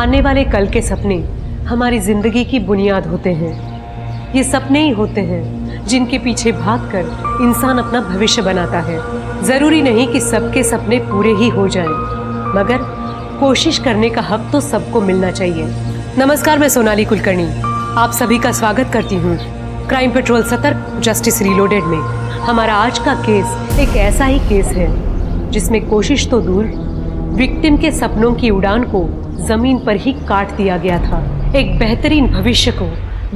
आने वाले कल के सपने हमारी जिंदगी की बुनियाद होते हैं। ये सपने ही होते हैं जिनके पीछे भागकर इंसान अपना भविष्य बनाता है। जरूरी नहीं कि सबके सपने पूरे ही हो जाएं, मगर कोशिश करने का हक तो सबको मिलना चाहिए। नमस्कार, मैं सोनाली कुलकर्णी आप सभी का स्वागत करती हूँ क्राइम पेट्रोल सतर्क जस्टिस रीलोडेड में। हमारा आज का केस एक ऐसा ही केस है जिसमें कोशिश तो दूर, विक्टिम के सपनों की उड़ान को जमीन पर ही काट दिया गया था। एक बेहतरीन भविष्य को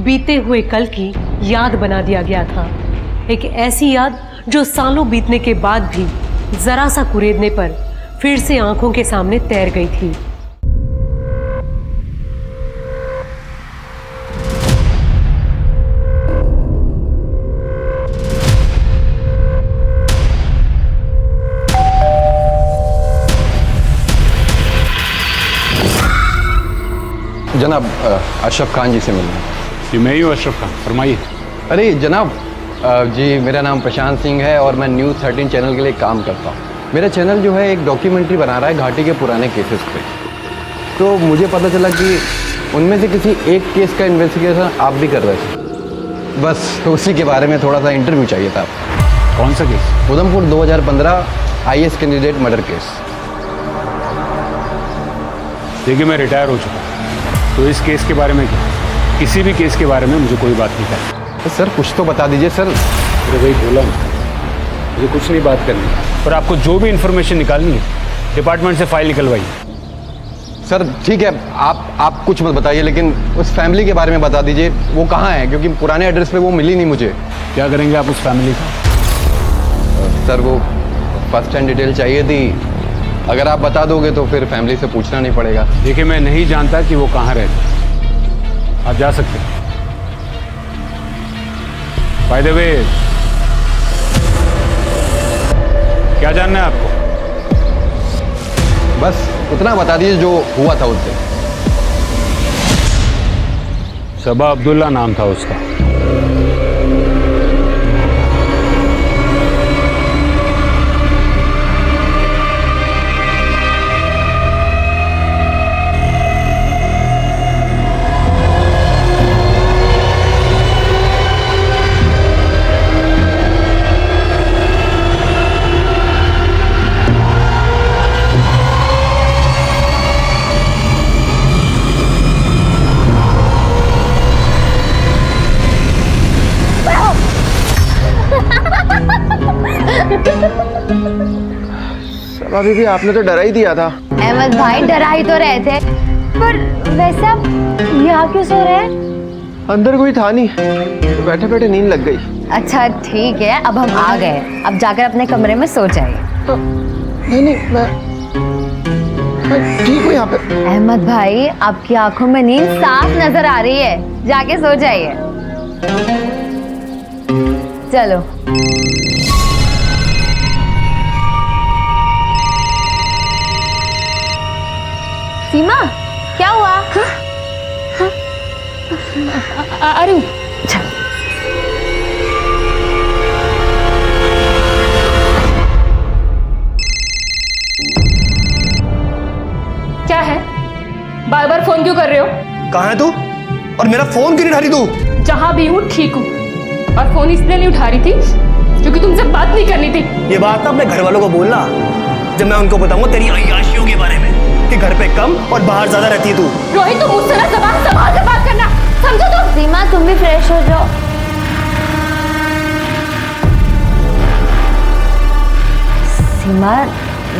बीते हुए कल की याद बना दिया गया था। एक ऐसी याद जो सालों बीतने के बाद भी जरा सा कुरेदने पर फिर से आंखों के सामने तैर गई थी। जनाब, अशरफ खान जी से मिलना है। जी मैं ही हूँ अशरफ खान, फरमाइए। अरे जनाब, जी मेरा नाम प्रशांत सिंह है और मैं न्यूज़ 13 चैनल के लिए काम करता हूँ। मेरा चैनल जो है एक डॉक्यूमेंट्री बना रहा है घाटी के पुराने केसेस पे। तो मुझे पता चला कि उनमें से किसी एक केस का इन्वेस्टिगेशन आप भी कर रहे थे। बस तो उसी के बारे में थोड़ा सा इंटरव्यू चाहिए था आपको। कौन सा case? Udhampur 2015 IAS candidate murder case. देखिए मैं रिटायर हो चुका हूँ, तो इस केस के बारे में क्या, किसी भी केस के बारे में मुझे कोई बात नहीं करनी। तो सर कुछ तो बता दीजिए सर। अरे भाई बोला मुझे कुछ नहीं बात करनी, पर आपको जो भी इन्फॉर्मेशन निकालनी है डिपार्टमेंट से फाइल निकलवाइए। सर ठीक है, आप कुछ मत बताइए, लेकिन उस फैमिली के बारे में बता दीजिए, वो कहाँ है, क्योंकि पुराने एड्रेस पे वो मिली नहीं मुझे। क्या करेंगे आप उस फैमिली का? सर वो फर्स्ट हैंड डिटेल चाहिए थी, अगर आप बता दोगे तो फिर फैमिली से पूछना नहीं पड़ेगा। देखिए मैं नहीं जानता कि वो कहाँ रहते, आप जा सकते हैं। बाय द वे, क्या जानना है आपको? बस उतना बता दीजिए जो हुआ था उससे। सबा अब्दुल्ला नाम था उसका। अभी भी आपने तो डरा ही दिया था। अहमद भाई डरा ही तो रहे थे, पर वैसे आप यहाँ क्यों सो रहे हैं? अंदर कोई था नहीं, तो बैठे बैठे नींद लग गई। अच्छा ठीक है, अब हम आ गए, अब जाकर अपने कमरे में सो जाइए। नहीं मैं ठीक हूँ यहाँ पे। अहमद भाई आपकी आंखों में नींद साफ नजर आ रही है, जाके सो जाइए। चलो। सीमा क्या हुआ? अरे क्या है? बार बार फोन क्यों कर रहे हो? कहाँ है तू? और मेरा फोन क्यों नहीं उठा रही तू? जहां भी हूँ ठीक हूँ, और फोन इसलिए नहीं उठा रही थी क्योंकि तुमसे बात नहीं करनी थी। ये बात ना अपने घर वालों को बोलना, जब मैं उनको बताऊंगा तेरी अय्याशियों के बारे में कि घर पे कम और बाहर ज्यादा रहती है तू। रोहित तुम मुझसे ना ज़बान संभाल कर बात करना, समझो तुम? सीमा तुम भी फ्रेश हो जाओ। सीमा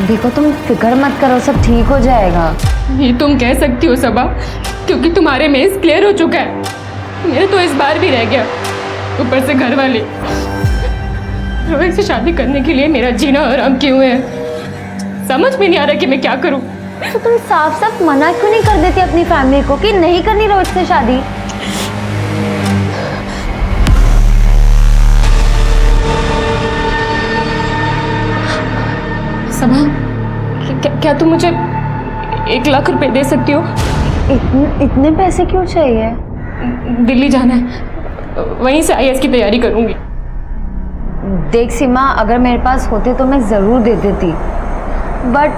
देखो, तुम फिक्र मत करो, सब ठीक हो जाएगा। ये तुम कह सकती हो सबा, क्योंकि तुम्हारे मेज क्लियर हो चुका है, मेरे तो इस बार भी रह गया। ऊपर से घर वाले रोहित से शादी करने के लिए मेरा जीना हराम किए हुए हैं। समझ में नहीं आ रहा कि मैं क्या करूं। तो तुम साफ साफ मना क्यों नहीं कर देती अपनी फैमिली को कि नहीं करनी रोहित से शादी? सबा, क्या तुम मुझे 1 लाख रुपए दे सकती हो? इतने पैसे क्यों चाहिए? दिल्ली जाना है, वहीं से IAS की तैयारी करूंगी। देख सीमा, अगर मेरे पास होते तो मैं ज़रूर दे देती, बट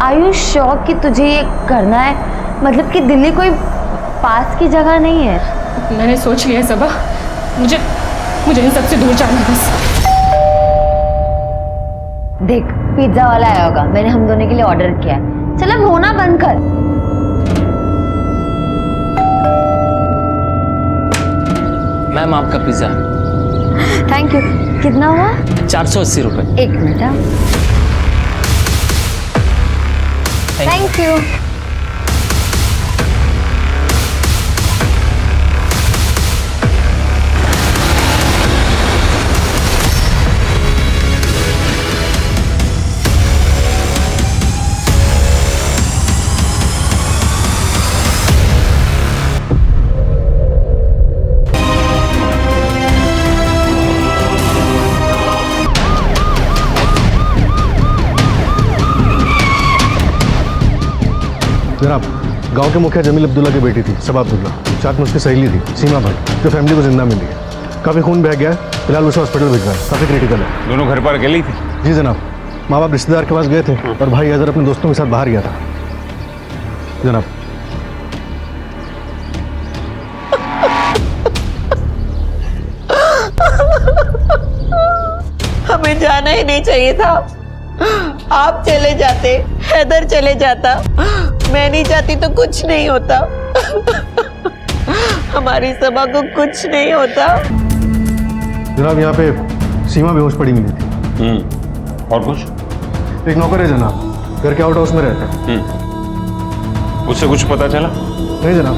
आर यू श्योर कि तुझे ये करना है? मतलब कि दिल्ली कोई पास की जगह नहीं है। मैंने सोच लिया है सबा, मुझे इन सबसे दूर जाना है बस। देख पिज्जा वाला आया होगा, मैंने हम दोनों के लिए ऑर्डर किया है। चल अब रोना बंद कर। मैम आपका पिज्ज़ा। Thank you. कितना हुआ? 480 रुपये। एक मिनट। Thank you. जनाब, गांव के मुखिया जमील अब्दुल्ला की बेटी थी सबा अब्दुल्ला, साथ में उसकी सहेली थी सीमा भट्ट, जो फैमिली को जिंदा मिली है। काफ़ी खून बह गया है, फिलहाल उसे हॉस्पिटल भिजवाया है, काफ़ी क्रिटिकल है। दोनों घर पर अकेली थी? जी जनाब, माँ बाप रिश्तेदार के पास गए थे और भाई अजहर अपने दोस्तों के साथ बाहर गया था जनाब। हमें जाना ही नहीं चाहिए था। आप चले जाते, हैदर चले जाता, मैं नहीं जाती तो कुछ नहीं होता। हमारी सबा को कुछ नहीं होता। जनाब यहाँ पे सीमा बेहोश पड़ी मिली थी। और कुछ? एक नौकर है जनाब, घर के आउट हाउस में रहता है। उससे कुछ पता चला? नहीं जनाब,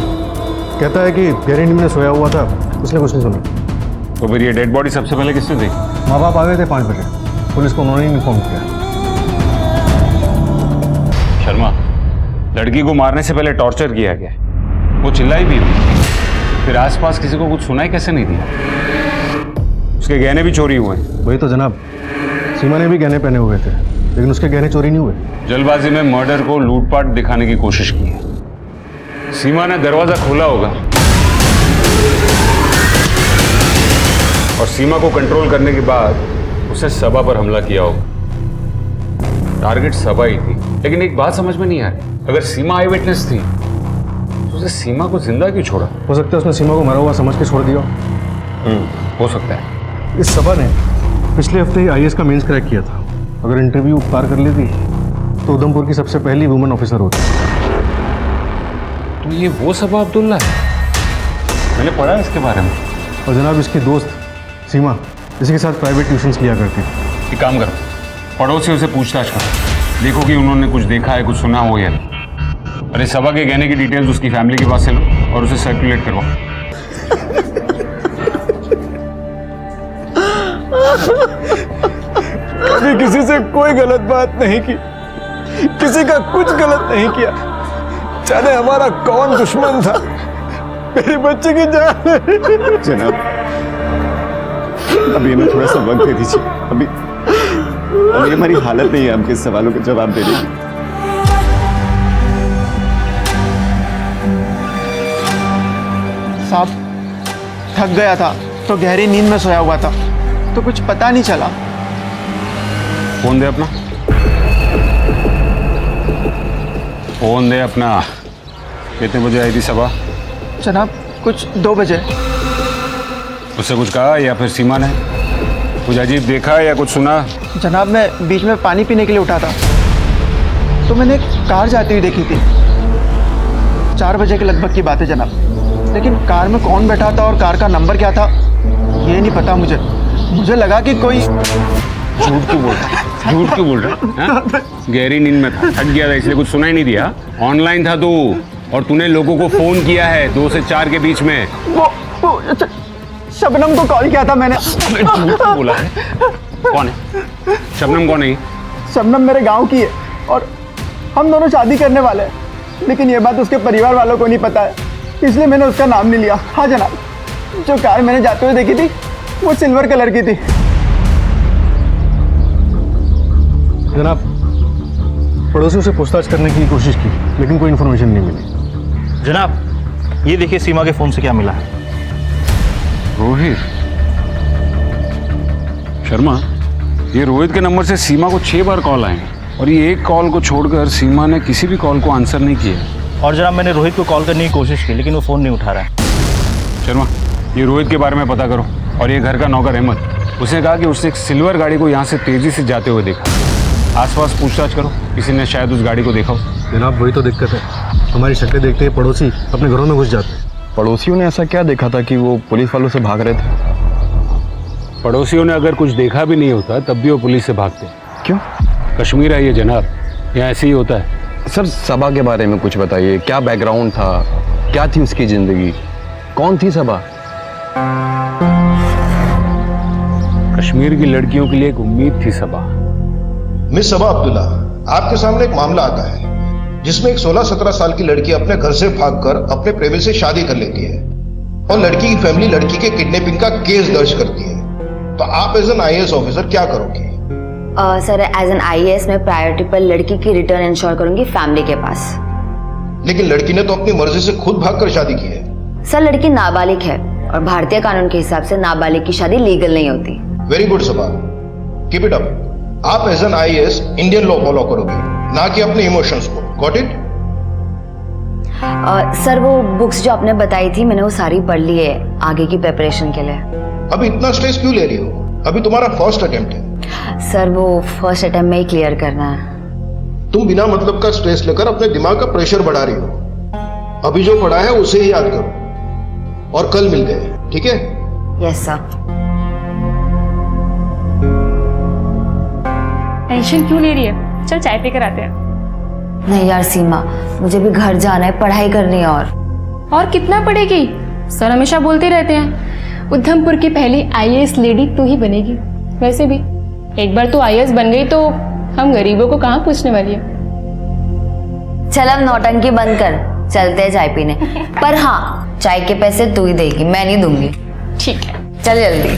कहता है कि गहरी नींद में सोया हुआ था, उसने कुछ नहीं सुना। तो फिर ये डेड बॉडी सबसे पहले किसने देखी? माँ बाप आ गए थे 5 बजे, पुलिस को उन्होंने इन्फॉर्म किया। शर्मा, लड़की को मारने से पहले टॉर्चर किया गया, वो चिल्लाई भी हुई, फिर आसपास किसी को कुछ सुनाई कैसे नहीं दिया? उसके गहने भी चोरी हुए। वही तो जनाब, सीमा ने भी गहने पहने हुए थे, लेकिन उसके गहने चोरी नहीं हुए। जल्दबाजी में मर्डर को लूटपाट दिखाने की कोशिश की है। सीमा ने दरवाजा खोला होगा और सीमा को कंट्रोल करने के बाद उसे सबा पर हमला किया होगा। टारगेट सबा ही थी, लेकिन एक बात समझ में नहीं आ रही, अगर सीमा आई विटनेस थी तो उसे सीमा को जिंदा क्यों छोड़ा? हो सकता है उसने सीमा को मरा हुआ समझ के छोड़ दिया। हो सकता है। इस सबा ने पिछले हफ्ते ही IAS का मेंस क्रैक किया था। अगर इंटरव्यू पार कर लेती तो उधमपुर की सबसे पहली वुमेन ऑफिसर होती। तो ये वो सबा अब्दुल्ला है, मैंने पढ़ा है इसके बारे में। और जनाब इसकी दोस्त सीमा इसी के साथ प्राइवेट ट्यूशन्स लिया करती थी। एक काम करो, पड़ोसियों से पूछताछ करो, देखो कि उन्होंने कुछ देखा है, कुछ सुना हो या नहीं। अरे सबा के गहने की डिटेल्स उसकी फैमिली के पास से लो और उसे सर्कुलेट करवाओ। कभी किसी से कोई गलत बात नहीं की, किसी का कुछ गलत नहीं किया, जाने हमारा कौन दुश्मन था। मेरी बच्ची की जान। जनाब, अभी हमें थोड़ा सा वक्त दे दीजिए, अभी हमारी हालत नहीं है आपके सवालों के जवाब देने की। साहब, थक गया था तो गहरी नींद में सोया हुआ था, तो कुछ पता नहीं चला। फोन दे अपना, फोन दे अपना। कितने बजे आई थी सबा? जनाब कुछ 2 बजे। उससे कुछ कहा या फिर सीमा ने कुछ अजीब देखा या कुछ सुना? जनाब मैं बीच में पानी पीने के लिए उठा था तो मैंने एक कार जाती हुई देखी थी। 4 बजे के लगभग की बात है जनाब, लेकिन कार में कौन बैठा था और कार का नंबर क्या था ये नहीं पता मुझे। मुझे लगा कि कोई। झूठ क्यों बोल रहा है? झूठ क्यों बोल रहा है? गहरी नींद में था, थक गया था इसलिए कुछ सुना ही नहीं दिया। ऑनलाइन था तू और तूने लोगों को फोन किया है 2 से 4 के बीच में। वो शबनम को कॉल किया था मैंने। झूठ क्यों बोला है? कौन है शबनम? कौन है? शबनम मेरे गांव की है और हम दोनों शादी करने वाले हैं, लेकिन ये बात उसके परिवार वालों को नहीं पता है, इसलिए मैंने उसका नाम नहीं लिया। हाँ जनाब, जो कार मैंने जाते हुए देखी थी वो सिल्वर कलर की थी। जनाब पड़ोसियों से पूछताछ करने की कोशिश की, लेकिन कोई इन्फॉर्मेशन नहीं मिली। जनाब ये देखिए सीमा के फोन से क्या मिला है। रोहित शर्मा, ये रोहित के नंबर से सीमा को 6 बार कॉल आए और ये एक कॉल को छोड़कर सीमा ने किसी भी कॉल को आंसर नहीं किया। और जनाब मैंने रोहित को कॉल करने की कोशिश की लेकिन वो फ़ोन नहीं उठा रहा है। शर्मा, ये रोहित के बारे में पता करो। और ये घर का नौकर अहमद, उसने कहा कि उसने एक सिल्वर गाड़ी को यहाँ से तेज़ी से जाते हुए देखा। आसपास पूछताछ करो, किसी ने शायद उस गाड़ी को देखा हो। जनाब वही तो दिक्कत है, हमारी शक्लें देखते ही पड़ोसी अपने घरों में घुस जाते हैं। पड़ोसियों ने ऐसा क्या देखा था कि वो पुलिस वालों से भाग रहे थे? पड़ोसियों ने अगर कुछ देखा भी नहीं होता तब भी वो पुलिस से भागते। क्यों? कश्मीर है ये जनाब, यहाँ ऐसे ही होता है। सर सबा के बारे में कुछ बताइए, क्या बैकग्राउंड था, क्या थी उसकी जिंदगी, कौन थी सबा? कश्मीर की लड़कियों के लिए एक उम्मीद थी सबा। मिस सबा अब्दुल्ला, आपके सामने एक मामला आता है जिसमें एक 16-17 साल की लड़की अपने घर से भागकर अपने प्रेमी से शादी कर लेती है और लड़की की फैमिली लड़की के किडनैपिंग का केस दर्ज करती है। तो आप एज एन आईएएस ऑफिसर क्या करोगे? सर एज एन आईएएस मैं प्रायोरिटी पर लड़की की रिटर्न इंश्योर करूंगी फैमिली के पास। लेकिन लड़की ने तो अपनी मर्जी से खुद भागकर शादी की है। सर लड़की नाबालिग है और भारतीय कानून के हिसाब से नाबालिग की शादी लीगल नहीं होती। Very good Saba, keep it up. आप as an IAS Indian law follow करोगे, ना कि अपने इमोशंस को। Got it? सर वो बुक्स जो आपने बताई थी मैंने वो सारी पढ़ ली है आगे की प्रिपरेशन के लिए। अभी इतना स्ट्रेस क्यों ले रही हो? अभी तुम्हारा फर्स्ट अटेम्प्ट है। सर वो फर्स्ट अटेम्प्ट में ही क्लियर करना है। तुम बिना मतलब का स्ट्रेस लेकर अपने दिमाग का प्रेशर बढ़ा रही हो। अभी जो पढ़ा है उसे ही याद करो और कल मिलते हैं, ठीक है? Yes sir. टेंशन क्यों ले रही है? चल चाय पीकर आते हैं। नहीं यार सीमा, मुझे भी घर जाना है, पढ़ाई करनी है। और कितना पढ़ेगी? सर हमेशा बोलते रहते हैं उधमपुर की पहली आईएएस लेडी तू ही बनेगी। वैसे भी एक बार तू आईएएस बन गई तो हम गरीबों को कहाँ पूछने वाली है। चल अब नौटंकी बंद कर, चलते हैं चाय पीने। पर हाँ, चाय के पैसे तू ही देगी, मैं नहीं दूंगी। ठीक है, चल जल्दी।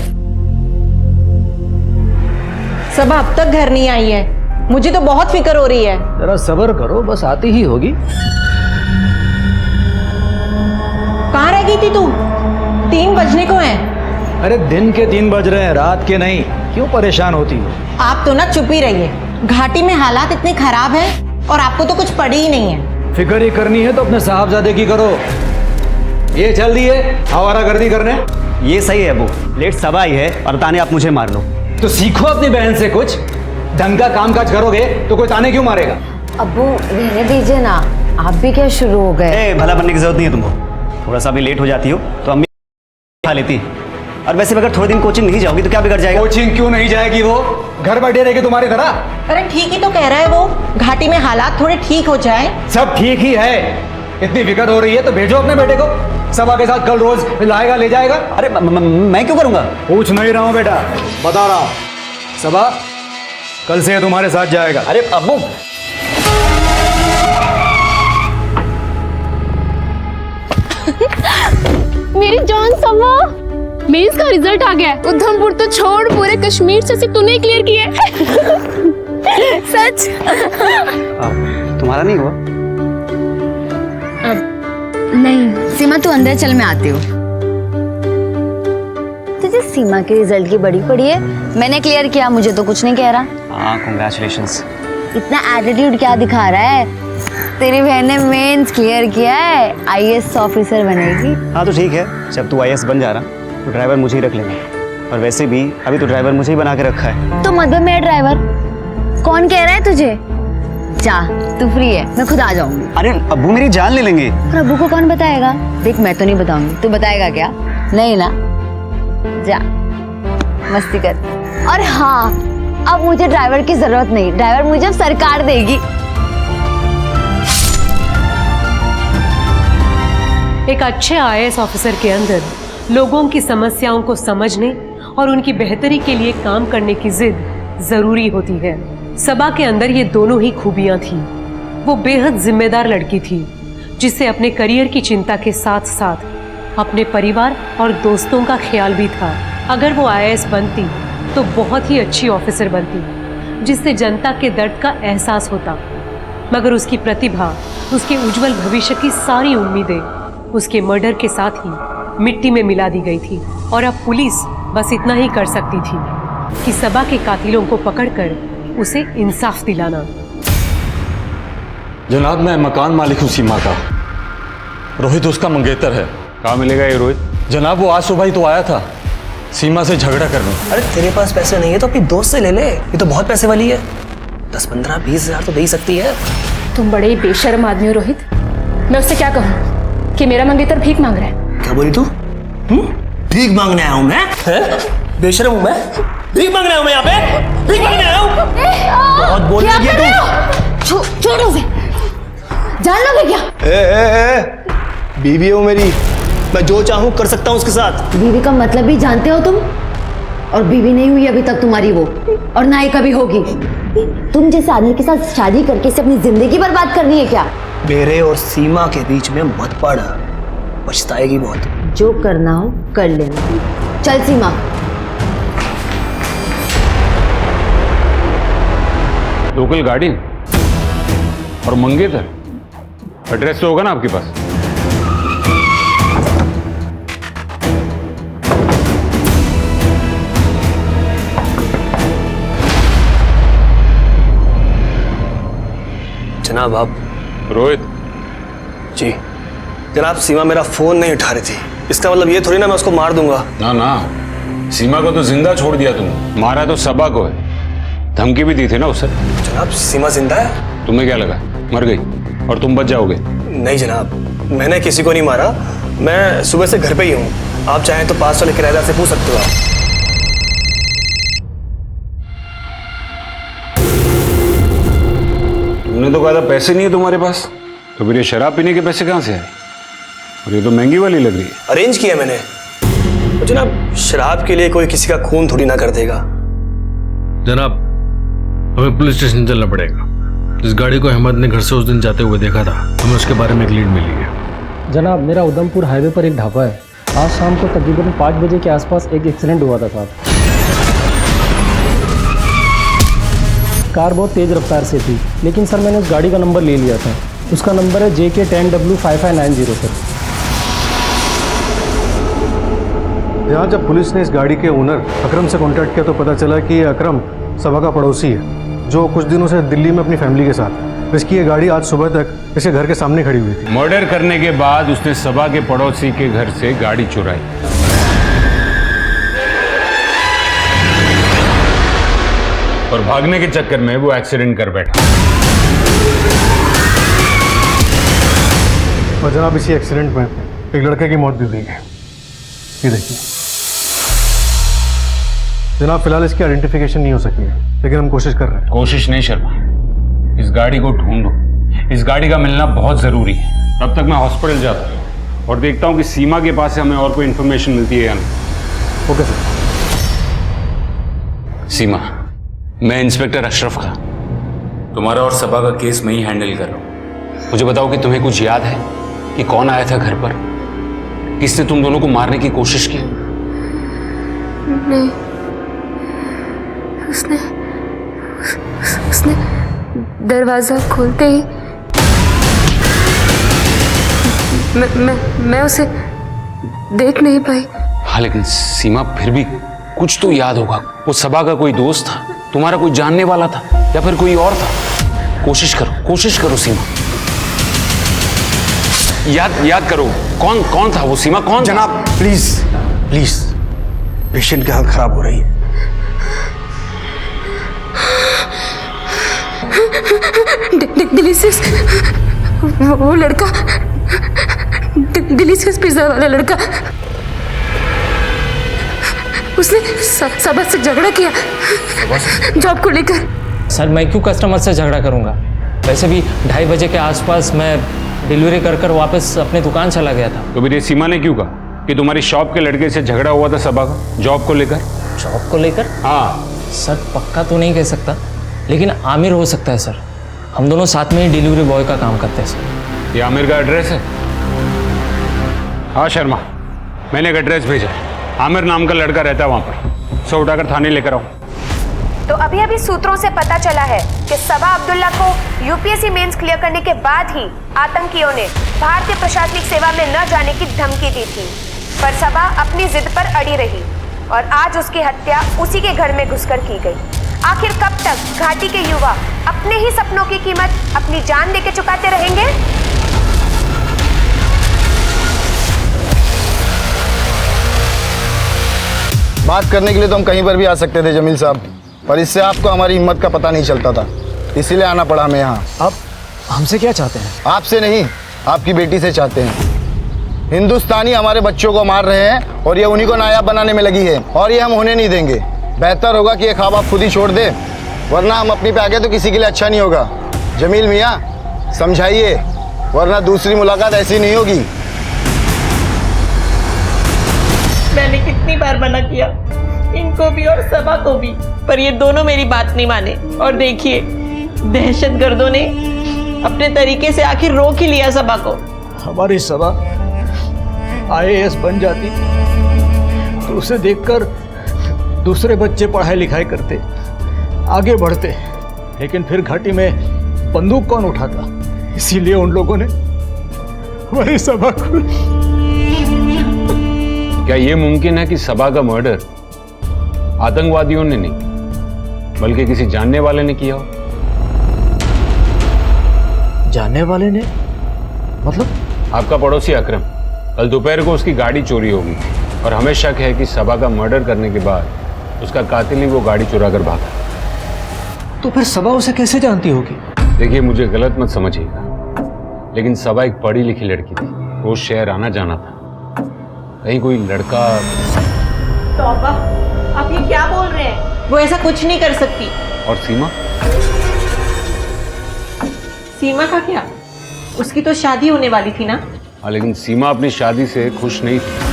सबा अब तक घर नहीं आई है, मुझे तो बहुत फिक्र हो रही है। जरा सब्र करो, बस आती ही होगी। कहाँ रह गई थी तू? 3 बजने को हैं। अरे दिन के 3 बज रहे हैं, रात के नहीं। क्यों परेशान होती हो? आप तो ना चुप ही रहिए। घाटी में हालात इतने खराब हैं और आपको तो कुछ पड़ी ही नहीं है। फिक्र ही करनी है तो अपने साहबजादे की करो। ये चल दिए आवारागर्दी करने। ये सही है अबू, लेट सबा आई है और ताने आप मुझे मार लो। तो सीखो अपनी बहन से कुछ। ढंग का काम काज करोगे तो कोई ताने क्यों मारेगा? अब्बू रहने दीजिए ना, आप भी क्या शुरू हो गए? भला बनने की जरूरत नहीं है तुमको। थोड़ा सा भी लेट हो जाती हो तो अम्मी खा लेती। और वैसे भी अगर थोड़े दिन कोचिंग नहीं जाओगी तो क्या बिगड़ जाएगा? कोचिंग क्यों नहीं जाएगी? वो घर बैठे रहेगी तुम्हारी तरह। अरे ठीक ही तो कह रहा है वो, घाटी में हालात थोड़े ठीक हो जाए। सब ठीक ही है। इतनी फिक्र हो रही है तो भेजो अपने बेटे को, सबा के साथ कल रोज लाएगा ले जाएगा। अरे मैं क्यों करूंगा? पूछ नहीं रहा हूँ बेटा, बता रहा हूँ। सबा कल से तुम्हारे साथ जाएगा। अरे अब्बू मेरी जान सबा, मेंस का रिजल्ट आ गया है। उधमपुर तो छोड़, पूरे कश्मीर से तूने क्लियर किया है। सच? तुम्हारा नहीं हुआ? नहीं सीमा तू अंदर चल, मैं आती हूँ। तुझे सीमा के रिजल्ट की बड़ी पड़ी है। मैंने क्लियर किया, मुझे तो कुछ नहीं कह रहा। हाँ कांग्रेचुलेशंस। इतना एटीट्यूड क्या दिखा रहा है? तेरी बहन ने मेंस क्लियर किया है, आईएएस ऑफिसर बनेगी। हाँ तो ठीक है, जब तू आईएएस बन जा रहा तो ड्राइवर मुझे ही रख लेना। और वैसे भी अभी तो ड्राइवर मुझे ही बना के रखा है। तो मत बन मेरा ड्राइवर। कौन कह रहा है तुझे? जा, तू फ्री है, मैं खुद आ जाऊंगी। अरे अब्बू मेरी जान ले लेंगे। और अब्बू को कौन बताएगा? देख मैं तो नहीं बताऊंगी, तू बताएगा क्या? नहीं ना, जा मस्ती कर। और हाँ, अब मुझे ड्राइवर की जरूरत नहीं, ड्राइवर मुझे अब सरकार देगी। एक अच्छे आईएएस ऑफिसर के अंदर लोगों की समस्याओं को समझने और उनकी बेहतरी के लिए काम करने की जिद जरूरी होती है। सबा के अंदर ये दोनों ही खूबियां थी। वो बेहद जिम्मेदार लड़की थी जिसे अपने करियर की चिंता के साथ साथ अपने परिवार और दोस्तों का ख्याल भी था। अगर वो आईएएस बनती तो बहुत ही अच्छी ऑफिसर बनती जिससे जनता के दर्द का एहसास होता। मगर उसकी प्रतिभा, उसके उज्जवल भविष्य की सारी उम्मीदें उसके मर्डर के साथ ही मिट्टी में मिला दी गई थी। और अब पुलिस बस इतना ही कर सकती थी कि सबा के कातिलों को पकड़कर उसे इंसाफ दिलाना। जनाब मैं मकान मालिक हूँ सीमा का। रोहित उसका मंगेतर है। कहाँ मिलेगा ये रोहित? जनाब वो आज सुबह ही तो आया था सीमा से झगड़ा करने। अरे तेरे पास पैसे नहीं है तो अपनी दोस्त से ले ले, ये तो बहुत पैसे वाली है, 10-15-20 हजार तो दे ही सकती है। तुम बड़े ही बेशर्म आदमी हो रोहित। मैं उससे क्या कहूँ कि मेरा मंगेतर भीख मांग रहा है? क्या बोली तू? भीख मांगने आया हूँ मैं? बेशर्म हूँ मैं? भीख मांगने आया हूँ मैं यहाँ पे? भीख मांगने आया हूँ? बहुत बोल रही है तू। छोड़ो उसे, जान लोगे क्या? बीवी हो मेरी, मैं जो चाहूँ कर सकता हूँ उसके साथ। बीवी का मतलब भी जानते हो तुम? और बीवी नहीं हुई अभी तक तुम्हारी वो, और ना ही कभी होगी। तुम जैसे आदमी के साथ शादी करके इसे अपनी जिंदगी बर्बाद करनी है क्या? मेरे और सीमा के बीच में मत पड़, पछताएगी बहुत। जो करना हो कर लेना। चल सीमा। लोकल गाड़ी और मंगेतर, एड्रेस तो होगा ना आपके पास? जनाब आप? रोहित जी जनाब, सीमा मेरा फोन नहीं उठा रही थी, इसका मतलब ये थोड़ी ना मैं उसको मार दूंगा। ना ना, सीमा को तो जिंदा छोड़ दिया तुमने, मारा तो सबा को है। धमकी भी दी थी ना उसे। जनाब सीमा जिंदा है? तुम्हें क्या लगा मर गई और तुम बच जाओगे? नहीं जनाब, मैंने किसी को नहीं मारा, मैं सुबह से घर पे ही हूँ। आप चाहें तो पास वाले किराएदार से पूछ सकते हो आप। तुमने तो कहा था पैसे नहीं है तुम्हारे पास, तो फिर ये शराब पीने के पैसे कहाँ से आए? और ये तो महंगी वाली लग रही है। अरेंज किया मैंने। तो जनाब शराब के लिए कोई किसी का खून थोड़ी ना कर देगा। जनाब हमें पुलिस स्टेशन चलना पड़ेगा। इस गाड़ी को अहमद ने घर से उस दिन जाते हुए देखा था, हमें उसके बारे में एक लीड मिली है। जनाब मेरा उधमपुर हाईवे पर एक ढाबा है, आज शाम को तकरीबन 5 बजे के आसपास एक एक्सीडेंट हुआ था साहब। कार बहुत तेज़ रफ्तार से थी, लेकिन सर मैंने उस गाड़ी का नंबर ले लिया था। उसका नंबर है JK10W5590 सर। यहाँ जब पुलिस ने इस गाड़ी के ओनर अकरम से कांटेक्ट किया तो पता चला कि ये अकरम सबा का पड़ोसी है, जो कुछ दिनों से दिल्ली में अपनी फैमिली के साथ है। इसकी ये गाड़ी आज सुबह तक इसके घर के सामने खड़ी हुई थी। मर्डर करने के बाद उसने सबा के पड़ोसी के घर से गाड़ी चुराई और भागने के चक्कर में वो एक्सीडेंट कर बैठा। और जनाब इसी एक्सीडेंट में एक लड़के की मौत भी हुई है। ये देखिए जनाब, फिलहाल इसकी आइडेंटिफिकेशन नहीं हो सकी है, लेकिन हम कोशिश कर रहे हैं। कोशिश नहीं शर्मा, इस गाड़ी को ढूंढो, इस गाड़ी का मिलना बहुत जरूरी है। तब तक मैं हॉस्पिटल जाता हूँ और देखता हूँ कि सीमा के पास से हमें और कोई इंफॉर्मेशन मिलती है या नहीं। Okay sir. सीमा, मैं इंस्पेक्टर अशरफ का, तुम्हारा और सबा का केस मैं ही हैंडल कर रहा हूँ। मुझे बताओ कि तुम्हें कुछ याद है कि कौन आया था घर पर, किसने तुम दोनों को मारने की कोशिश की? नहीं, उसने दरवाजा खोलते ही मैं उसे देख नहीं पाई। हाँ लेकिन सीमा फिर भी कुछ तो याद होगा। वो सबा का कोई दोस्त था, तुम्हारा कोई जानने वाला था, या फिर कोई और था? कोशिश करो सीमा, याद करो कौन था वो? सीमा कौन? जनाब प्लीज पेशेंट की हालत खराब हो रही है। डिलीशियस, वो लड़का, डिलीशियस पिज्जा वाला लड़का, उसने सबा से झगड़ा किया जॉब को लेकर। सर मैं क्यों कस्टमर से झगड़ा करूंगा? वैसे भी 2:30 बजे के आसपास मैं डिलीवरी कर वापस अपने दुकान चला गया था। तो फिर ये सीमा ने क्यों कहा कि तुम्हारी शॉप के लड़के से झगड़ा हुआ था सबा का जॉब को लेकर? जॉब को लेकर? हाँ सर पक्का तो नहीं कह सकता, लेकिन आमिर हो सकता है सर। हम दोनों साथ में ही डिलीवरी बॉय का काम करते हैं सर। ये आमिर का एड्रेस है? हाँ शर्मा, मैंने एक एड्रेस भेजा है, आमिर नाम का लड़का रहता है वहाँ पर। सो उठाकर थाने लेकर आओ। तो अभी सुत्रों से पता चला है कि सबा अब्दुल्ला को यूपीएससी मेंस क्लियर करने के बाद ही आतंकियों ने भारतीय प्रशासनिक सेवा में न जाने की धमकी दी थी, पर सबा अपनी जिद पर अड़ी रही और आज उसकी हत्या उसी के घर में घुसकर की गई। आखिर कब तक घाटी के युवा अपने ही सपनों की कीमत अपनी जान देके चुकाते रहेंगे? बात करने के लिए तो हम कहीं पर भी आ सकते थे जमील साहब, पर इससे आपको हमारी हिम्मत का पता नहीं चलता था, इसीलिए आना पड़ा हमें यहाँ। आप हमसे क्या चाहते हैं? आपसे नहीं, आपकी बेटी से चाहते हैं। हिंदुस्तानी हमारे बच्चों को मार रहे हैं और ये उन्हीं को नायाब बनाने में लगी है, और ये हम होने नहीं देंगे। बेहतर होगा कि ये ख्वाब आप खुद ही छोड़ दे, वरना हम अपनी पे आ गए तो किसी के लिए अच्छा नहीं होगा। जमील मियाँ समझाइए, वरना दूसरी मुलाकात ऐसी नहीं होगी। मैंने कितनी बार मना किया, इनको भी और सबा को भी, पर ये दोनों मेरी बात नहीं माने। और देखिए, दहशतगर्दों ने अपने तरीके से आखिर रोक ही लिया सबा को। हमारी सबा IAS बन जाती तो उसे देखकर दूसरे बच्चे पढ़ाई लिखाई करते, आगे बढ़ते, लेकिन फिर घाटी में बंदूक कौन उठाता? इसीलिए उन लोगों ने हमारी सबा को। क्या ये मुमकिन है कि सबा का मर्डर आतंकवादियों ने नहीं बल्कि किसी जानने वाले ने किया हो? जानने वाले ने? मतलब? आपका पड़ोसी अकरम, कल दोपहर को उसकी गाड़ी चोरी होगी और हमें शक है कि सबा का मर्डर करने के बाद उसका कातिल ही वो गाड़ी चुरा कर भागा। तो फिर सबा उसे कैसे जानती होगी? देखिए, मुझे गलत मत समझिएगा, लेकिन सबा एक पढ़ी लिखी लड़की थी, रोज शहर आना जाना था। कहीं कोई लड़का। तौबा, आप ये क्या बोल रहे हैं? वो ऐसा कुछ नहीं कर सकती। और सीमा? सीमा का क्या? उसकी तो शादी होने वाली थी ना। हाँ, लेकिन सीमा अपनी शादी से खुश नहीं थी,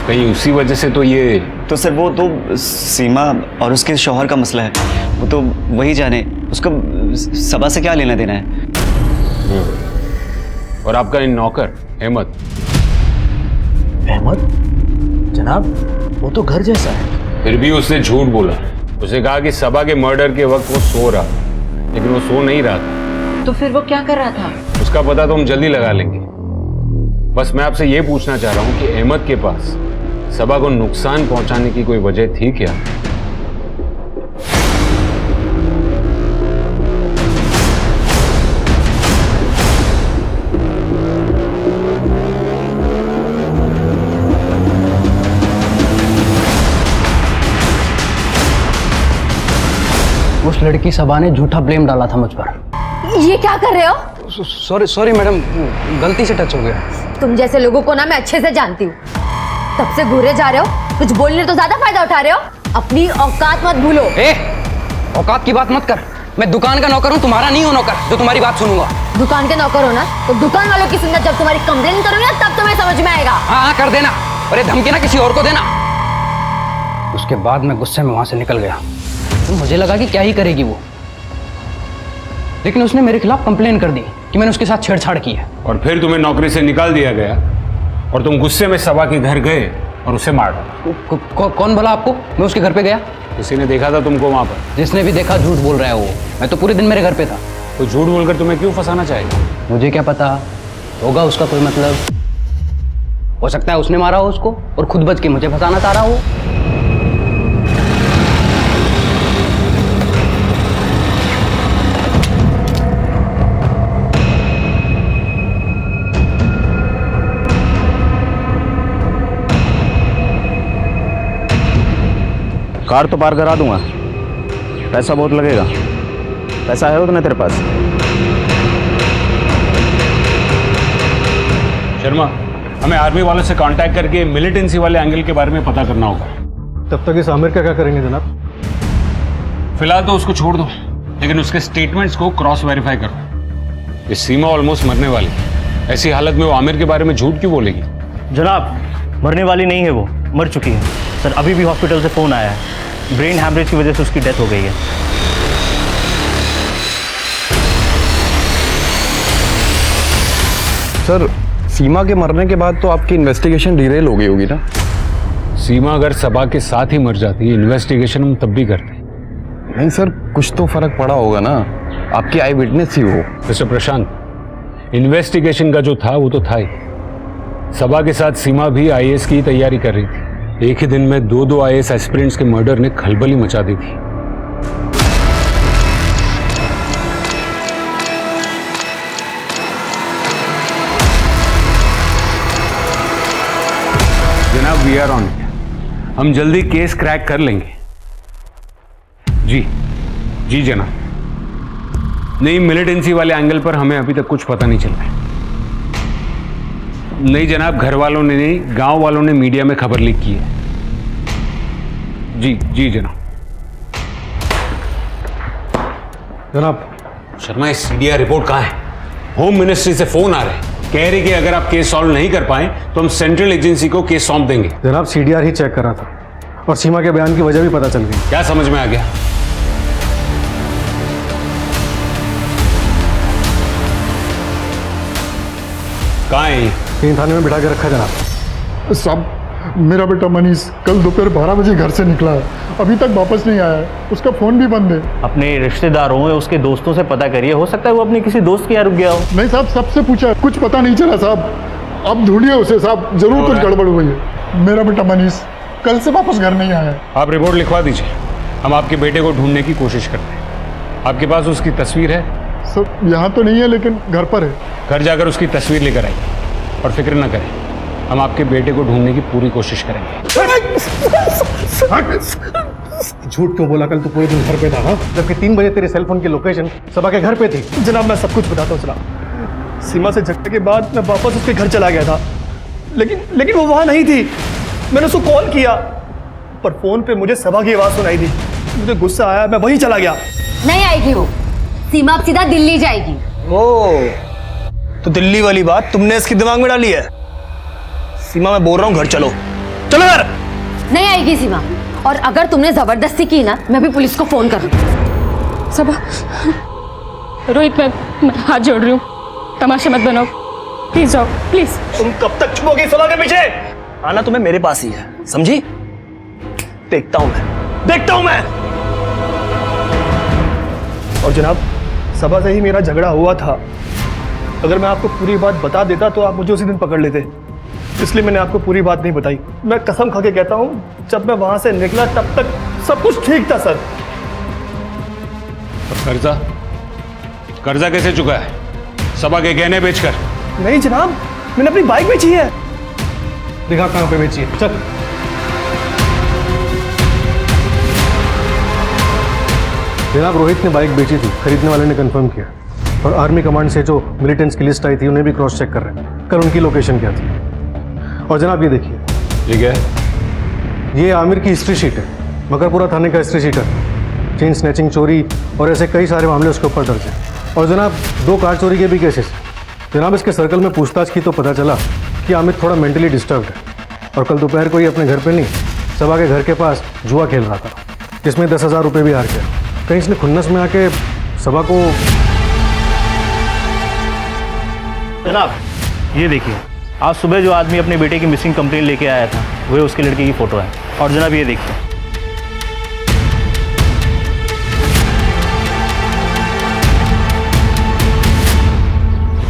कहीं उसी वजह से तो ये। तो सर वो तो सीमा और उसके शौहर का मसला है, वो तो वही जाने, उसको सबा से क्या लेना देना है। और आपका इन नौकर अहमद? अहमद? जनाब, वो तो घर जैसा है। फिर भी उसने झूठ बोला। उसे कहा कि सबा के मर्डर के वक्त वो सो रहा, लेकिन वो सो नहीं रहा था। तो फिर वो क्या कर रहा था? उसका पता तो हम जल्दी लगा लेंगे। बस मैं आपसे ये पूछना चाह रहा हूँ कि अहमद के पास सबा को नुकसान पहुंचाने की कोई वजह थी क्या? उस लड़की सबा ने झूठा ब्लेम डाला था मुझ पर। ये क्या कर रहे हो? सॉरी मैडम, गलती से टच हो गया। तुम जैसे लोगों को ना मैं अच्छे से जानती हूँ। तब से घूरे जा रहे हो, कुछ बोलने तो ज्यादा फायदा उठा रहे हो। अपनी औकात मत भूलो। औकात की बात मत कर, मैं दुकान का नौकर हूँ, तुम्हारा नहीं हूँ नौकर जो तुम्हारी बात सुनूंगा। दुकान के नौकर हो ना, तो दुकान वालों की सुनना जब तुम्हारी कंप्लेन करूंगी तब तुम्हें समझ में आएगा। हाँ कर देना, और ये धमकी ना किसी और को देना। उसके बाद मैं गुस्से में वहां से निकल गया। तो मुझे लगा कि क्या ही करेगी वो, लेकिन उसने मेरे खिलाफ कंप्लेन कर दी कि मैंने उसके साथ छेड़छाड़ की है। और फिर तुम्हें नौकरी से निकाल दिया गया और तुम गुस्से में सबा के घर गए और उसे मार डाला। कौन बोला आपको मैं उसके घर पे गया? किसी ने देखा था तुमको वहां पर? जिसने भी देखा झूठ बोल रहा है वो। मैं तो पूरे दिन मेरे घर पे था। तो झूठ बोलकर तुम्हें क्यों फंसाना चाहेगा? मुझे क्या पता, होगा उसका कोई मतलब। हो सकता है उसने मारा हो उसको और खुद बच के मुझे फंसाना चाह रहा हो। कार तो पार करा दूंगा, पैसा बहुत लगेगा। पैसा है उतना तेरे पास? शर्मा, हमें आर्मी वालों से कांटेक्ट करके मिलिटेंसी वाले एंगल के बारे में पता करना होगा। तब तक इस आमिर का क्या करेंगे जनाब? फिलहाल तो उसको छोड़ दो, लेकिन उसके स्टेटमेंट्स को क्रॉस वेरीफाई करो। ये सीमा ऑलमोस्ट मरने वाली, ऐसी हालत में वो आमिर के बारे में झूठ क्यों बोलेगी? जनाब, मरने वाली नहीं है, वो मर चुकी है सर। अभी भी हॉस्पिटल से फ़ोन आया है, ब्रेन हैमरेज की वजह से उसकी डेथ हो गई है। सर, सीमा के मरने के बाद तो आपकी इन्वेस्टिगेशन डिरेल हो गई होगी ना? सीमा अगर सबा के साथ ही मर जाती, इन्वेस्टिगेशन हम तब भी करते। नहीं सर, कुछ तो फर्क पड़ा होगा ना, आपकी आई विटनेस ही हो। मिस्टर प्रशांत, इन्वेस्टिगेशन का जो था वो तो था ही। सबा के साथ सीमा भी IAS की तैयारी कर रही थी। एक ही दिन में 2 IAS एस्पिरेंट्स के मर्डर ने खलबली मचा दी थी। जनाब, वी आर ऑन। हम जल्दी केस क्रैक कर लेंगे। जी जी जनाब। नहीं, मिलिटेंसी वाले एंगल पर हमें अभी तक कुछ पता नहीं चल रहा है। नहीं जनाब, घर वालों ने नहीं, गांव वालों ने मीडिया में खबर लीक की है। जी जी जनाब। जनाब शर्मा, ये सीडीआर रिपोर्ट कहाँ है? होम मिनिस्ट्री से फोन आ रहे हैं, कह रहे कि अगर आप केस सॉल्व नहीं कर पाए तो हम सेंट्रल एजेंसी को केस सौंप देंगे। जनाब सीडीआर ही चेक करा था और सीमा के बयान की वजह भी पता चल गई। क्या समझ में आ गया? कहाँ है? तीन थाने में बिठा के रखा जनाब। साहब, मेरा बेटा मनीष कल दोपहर 12 बजे घर से निकला है, अभी तक वापस नहीं आया है, उसका फोन भी बंद है। अपने रिश्तेदारों या उसके दोस्तों से पता करिए, हो सकता है वो अपने किसी दोस्त के यहाँ रुक गया हो। नहीं साहब, सबसे पूछा, कुछ पता नहीं चला साहब। अब ढूंढिए उसे साहब, जरूर कुछ गड़बड़ हुई है। मेरा बेटा मनीष कल से वापस घर नहीं आया। आप रिपोर्ट लिखवा दीजिए, हम आपके बेटे को ढूंढने की कोशिश करते हैं। आपके पास उसकी तस्वीर है? सर यहाँ तो नहीं है, लेकिन घर पर है। घर जाकर उसकी तस्वीर लेकर आइए और फिक्र न करें, हम आपके बेटे को ढूंढने की पूरी कोशिश करेंगे। झूठ क्यों बोला? कल तू पूरे दिन घर पे था, हाँ? जबकि 3 बजे तेरे सेलफोन की लोकेशन सबा के घर पे थी। जनाब मैं सब कुछ बताता हूँ जनाब। सीमा से झगड़े के बाद मैं वापस उसके घर चला गया था, लेकिन वो वहाँ नहीं थी। मैंने उसको कॉल किया पर फोन पे मुझे सबा की आवाज़ सुनाई दी। मुझे गुस्सा आया, मैं वहीं चला गया। नहीं आएगी वो, सीमा अब सीधा दिल्ली जाएगी। तो दिल्ली वाली बात तुमने इसके दिमाग में डाली है? सीमा मैं बोल रहा हूँ घर चलो, चलो घर। नहीं आएगी सीमा, और अगर तुमने जबरदस्ती की ना, मैं भी पुलिस को फोन कर दूँ। सबा, रोहित मैं हाथ जोड़ रही हूँ, तमाशे मत बनाओ, प्लीज जाओ प्लीज। तुम कब तक छुपोगी सभा के पीछे? आना तुम्हें मेरे पास ही है, समझी? देखता हूं मैं। और जनाब, सभा से ही मेरा झगड़ा हुआ था। अगर मैं आपको पूरी बात बता देता तो आप मुझे उसी दिन पकड़ लेते, इसलिए मैंने आपको पूरी बात नहीं बताई। मैं कसम खा के कहता हूं, जब मैं वहां से निकला तब तक सब कुछ ठीक था सर। कर्जा कैसे चुका है? सभा के गहने बेचकर? नहीं जनाब, मैंने अपनी बाइक बेची है। दिखा कहां पे बेची है, चल। जनाब रोहित ने बाइक बेची थी, खरीदने वाले ने कंफर्म किया, और आर्मी कमांड से जो मिलिटेंट्स की लिस्ट आई थी उन्हें भी क्रॉस चेक कर रहे हैं, कल उनकी लोकेशन क्या थी। और जनाब ये देखिए, ये क्या है? ये आमिर की हिस्ट्री शीट है, मकरपुरा थाने का हिस्ट्री शीट है। चेन स्नैचिंग, चोरी और ऐसे कई सारे मामले उसके ऊपर दर्ज हैं। और जनाब 2 कार चोरी के भी केसेस। जनाब इसके सर्कल में पूछताछ की तो पता चला कि आमिर थोड़ा मेंटली डिस्टर्ब्ड है, और कल दोपहर को ही अपने घर पे नहीं, सभा के घर के पास जुआ खेल रहा था, जिसमें 10,000 रुपये भी हार गया। कहीं इसने खुन्नस में आके सभा को। जनाब ये देखिए, आज सुबह जो आदमी अपने बेटे की मिसिंग कंप्लेंट लेके आया था, वही उसके लड़के की फोटो है। और जनाब ये देखिए,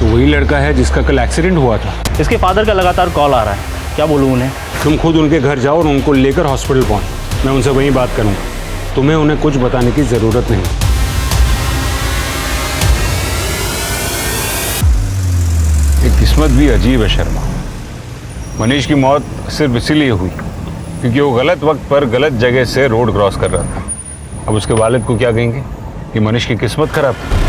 तो वही लड़का है जिसका कल एक्सीडेंट हुआ था। इसके फादर का लगातार कॉल आ रहा है, क्या बोलूँ उन्हें? तुम खुद उनके घर जाओ और उनको लेकर हॉस्पिटल पहुंच, मैं उनसे वहीं बात करूंगा। तुम्हें उन्हें कुछ बताने की जरूरत नहीं। ये किस्मत भी अजीब है शर्मा। मनीष की मौत सिर्फ इसीलिए हुई क्योंकि वो गलत वक्त पर गलत जगह से रोड क्रॉस कर रहा था। अब उसके वालिद को क्या कहेंगे कि मनीष की किस्मत खराब थी।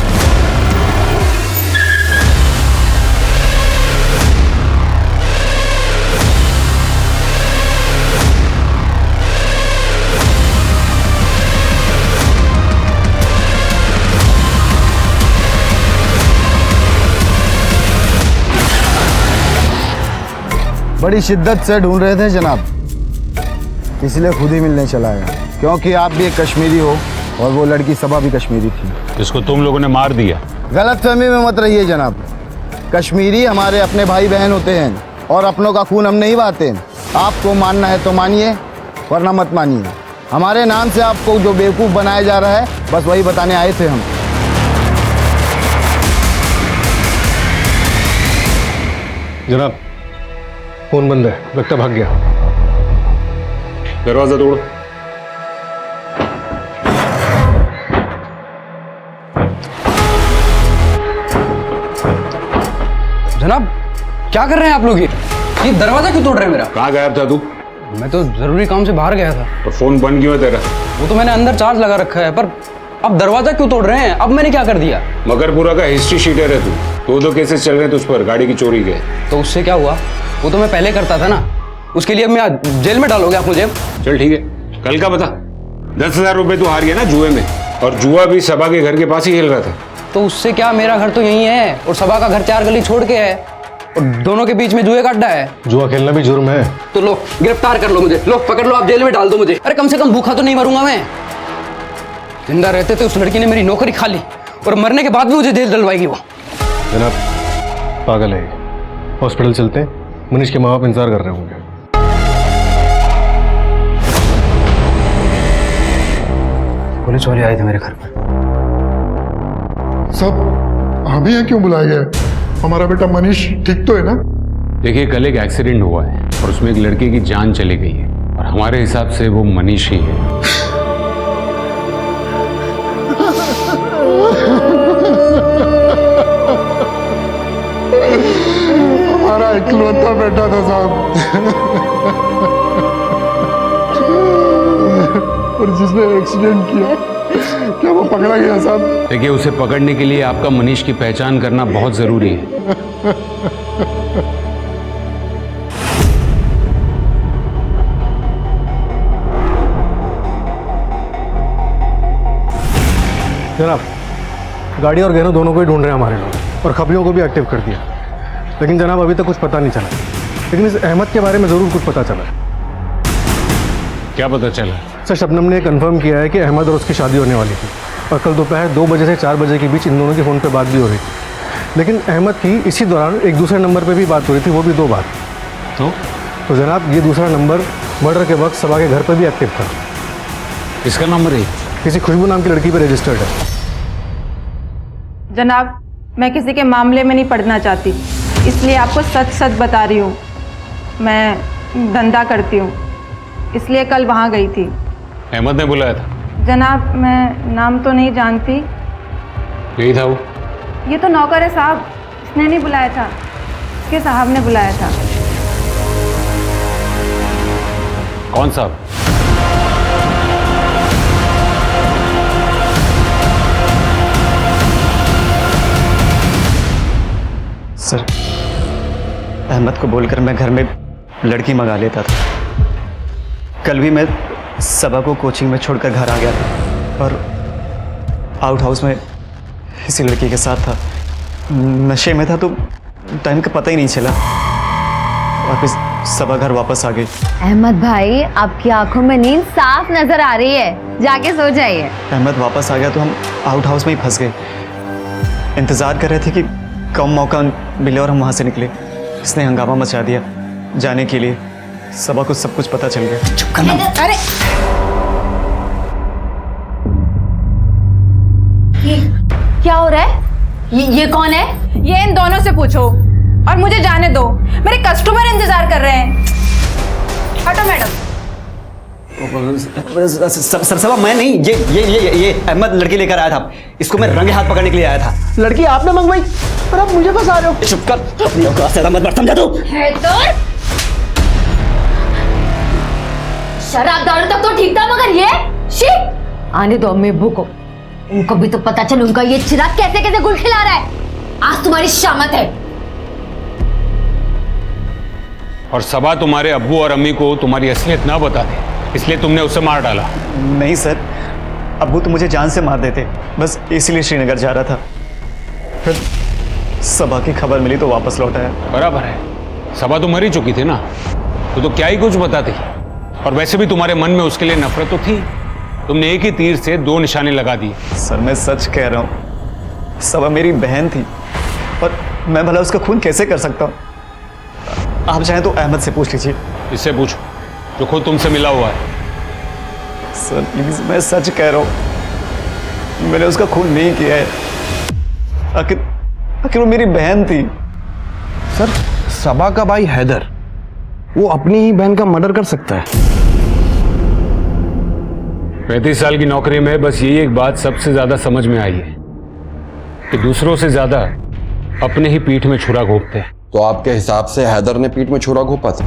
बड़ी शिद्दत से ढूंढ रहे थे जनाब, इसलिए खुद ही मिलने चला आया, क्योंकि आप भी एक कश्मीरी हो और वो लड़की सबा भी कश्मीरी थी, जिसको तुम लोगों ने मार दिया। गलतफहमी में मत रहिए जनाब, कश्मीरी हमारे अपने भाई बहन होते हैं और अपनों का खून हम नहीं बहाते। आपको मानना है तो मानिए, वरना मत मानिए। हमारे नाम से आपको जो बेवकूफ़ बनाया जा रहा है, बस वही बताने आए थे हम। जनाब फोन बंद है, लगता भाग गया। दरवाजा तोड़ो। जनाब क्या कर रहे हैं आप लोग? ये दरवाजा क्यों तोड़ रहे हैं मेरा? कहाँ गायब था तू? मैं तो जरूरी काम से बाहर गया था। और फोन बंद क्यों है तेरा? वो तो मैंने अंदर चार्ज लगा रखा है, पर अब दरवाजा क्यों तोड़ रहे हैं? अब मैंने क्या कर दिया? मगरपुरा का हिस्ट्री शीटर है तू। दो केसेस चल रहे हैं तुझ पर गाड़ी की चोरी के। तो उससे क्या हुआ? वो तो मैं पहले करता था ना। उसके लिए अब मैं जेल में डालोगे आप मुझे? चल ठीक है, कल का बता। 10,000 रुपए तू हार गया ना जुए में, और जुआ भी सबा के घर के पास ही खेल रहा था। तो उससे क्या, मेरा घर तो यही है और सबा का घर 4 गली छोड़ के है, और दोनों के बीच में जुए का अड्डा है। जुआ खेलना भी जुर्म है। तो लो गिरफ्तार कर लो मुझे, लो पकड़ लो, आप जेल में डाल दो मुझे। अरे कम से कम भूखा तो नहीं मरूंगा मैं। जिंदा रहते थे उस लड़की ने मेरी नौकरी खा ली, और मरने के बाद भी मुझे जेल डलवाएगी वो। जनाब पागल है, हॉस्पिटल चलते हैं, मनीष के माँ बाप इंतजार कर रहे होंगे। पुलिस वाले आए थे मेरे घर पर। सब हमें यहाँ क्यों बुलाया गया है? हमारा बेटा मनीष ठीक तो है ना? देखिए कल एक एक्सीडेंट हुआ है और उसमें एक लड़के की जान चली गई है, और हमारे हिसाब से वो मनीष ही है। हमारा इकलौता बेटा था साहब, और जिसने एक्सीडेंट किया, क्या वो पकड़ा गया साहब? देखिए उसे पकड़ने के लिए आपका मनीष की पहचान करना बहुत जरूरी है। जनाब गाड़ी और गहनों दोनों को ही ढूंढ रहे हैं हमारे लोग, और खबरियों को भी एक्टिव कर दिया, लेकिन जनाब अभी तक कुछ पता नहीं चला। लेकिन इस अहमद के बारे में ज़रूर कुछ पता चला। क्या पता चला? सर शबनम ने कंफर्म किया है कि अहमद और उसकी शादी होने वाली थी, और कल दोपहर 2 बजे से 4 बजे के बीच इन दोनों की फ़ोन पे बात भी हो रही थी। लेकिन अहमद की इसी दौरान एक दूसरे नंबर पे भी बात हो रही थी, वो भी 2 बार। तो जनाब ये दूसरा नंबर मर्डर के वक्त सबा के घर पर भी एक्टिव था। इसका नंबर है किसी खुशबू नाम की लड़की पे रजिस्टर्ड है। जनाब मैं किसी के मामले में नहीं पड़ना चाहती, इसलिए आपको सच सच बता रही हूँ। मैं धंधा करती हूँ, इसलिए कल वहाँ गई थी। अहमद ने बुलाया था? जनाब मैं नाम तो नहीं जानती। यही था वो? ये तो नौकर है साहब, इसने नहीं बुलाया था, इसके साहब ने बुलाया था। कौन साहब? सर अहमद को बोलकर मैं घर में लड़की मंगा लेता था। कल भी मैं सबा को कोचिंग में छोड़कर घर आ गया था, और आउट हाउस में इसी लड़की के साथ था। नशे में था तो टाइम का पता ही नहीं चला, और फिर सबा घर वापस आ गई। अहमद भाई आपकी आंखों में नींद साफ नजर आ रही है, जाके सो जाइए। अहमद वापस आ गया तो हम आउट हाउस में ही फंस गए। इंतज़ार कर रहे थे कि कम मौका मिले और हम वहाँ से निकले। इसने हंगामा मचा दिया जाने के लिए। सबा को सब कुछ पता चल गया। चुप करना। अरे ये क्या हो रहा है? ये कौन है? ये इन दोनों से पूछो और मुझे जाने दो, मेरे कस्टमर इंतजार कर रहे हैं। हटो मैडम। सर सबा मैं नहीं, ये अहमद लड़की लेकर आया था। इसको मैं रंगे हाथ पकड़ने के लिए आया था। लड़की आपने मंगवाई और आप मुझे फंसा रहे हो। चुप कर, मत समझा तू। शराब दारू तक तो ठीक था, मगर ये शी। आने दो अम्मी अब्बू को, उनको भी तो पता चले उनका ये चिराग कैसे कैसे गुल खिला रहा है। आज तुम्हारी शामत है। और सबा तुम्हारे अब्बू और अम्मी को तुम्हारी असलियत ना बता दे, इसलिए तुमने उसे मार डाला। नहीं सर, अब्बू तो मुझे जान से मार देते, बस इसलिए श्रीनगर जा रहा था। फिर सबा की खबर मिली तो वापस लौट आया। बराबर है, सबा तो मर ही चुकी थी ना, तो क्या ही कुछ बताती। और वैसे भी तुम्हारे मन में उसके लिए नफरत तो थी, तुमने एक ही तीर से 2 निशाने लगा दिए। सर मैं सच कह रहा हूँ, सबा मेरी बहन थी, और मैं भला उसका खून कैसे कर सकता हूँ? आप चाहें तो अहमद से पूछ लीजिए। इससे पूछो जो खुद तुमसे मिला हुआ है। सर प्लीज, मैं सच कह रहा हूँ, मैंने उसका खून नहीं किया है। आखिर वो मेरी बहन थी। सर सबा का भाई हैदर, वो अपनी ही बहन का मर्डर कर सकता है? 35 साल की नौकरी में बस यही एक बात सबसे ज्यादा समझ में आई है कि दूसरों से ज्यादा अपने ही पीठ में छुरा घोंपते हैं। तो आपके हिसाब से हैदर ने पीठ में छुरा घोंपा था?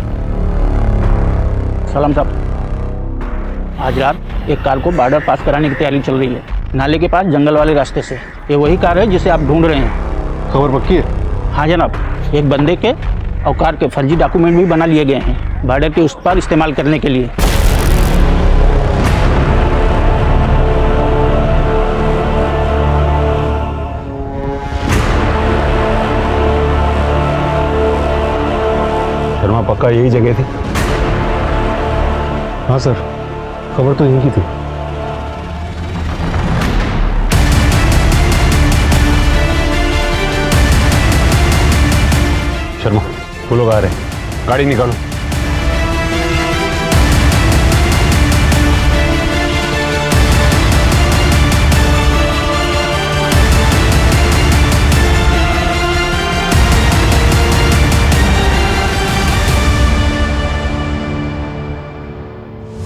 सलाम साहब। आज रात एक कार को बॉर्डर पास कराने की तैयारी चल रही है, नाले के पास जंगल वाले रास्ते से। ये वही कार है जिसे आप ढूंढ रहे हैं। खबर पक्की है? हाँ जनाब, एक बंदे के और कार के फर्जी डॉक्यूमेंट भी बना लिए गए हैं बॉर्डर के उस पार इस्तेमाल करने के लिए। शर्मा पक्का यही जगह थी? हाँ सर, खबर तो यही की थी। शर्मा, वो लोग आ रहे हैं, गाड़ी निकालो।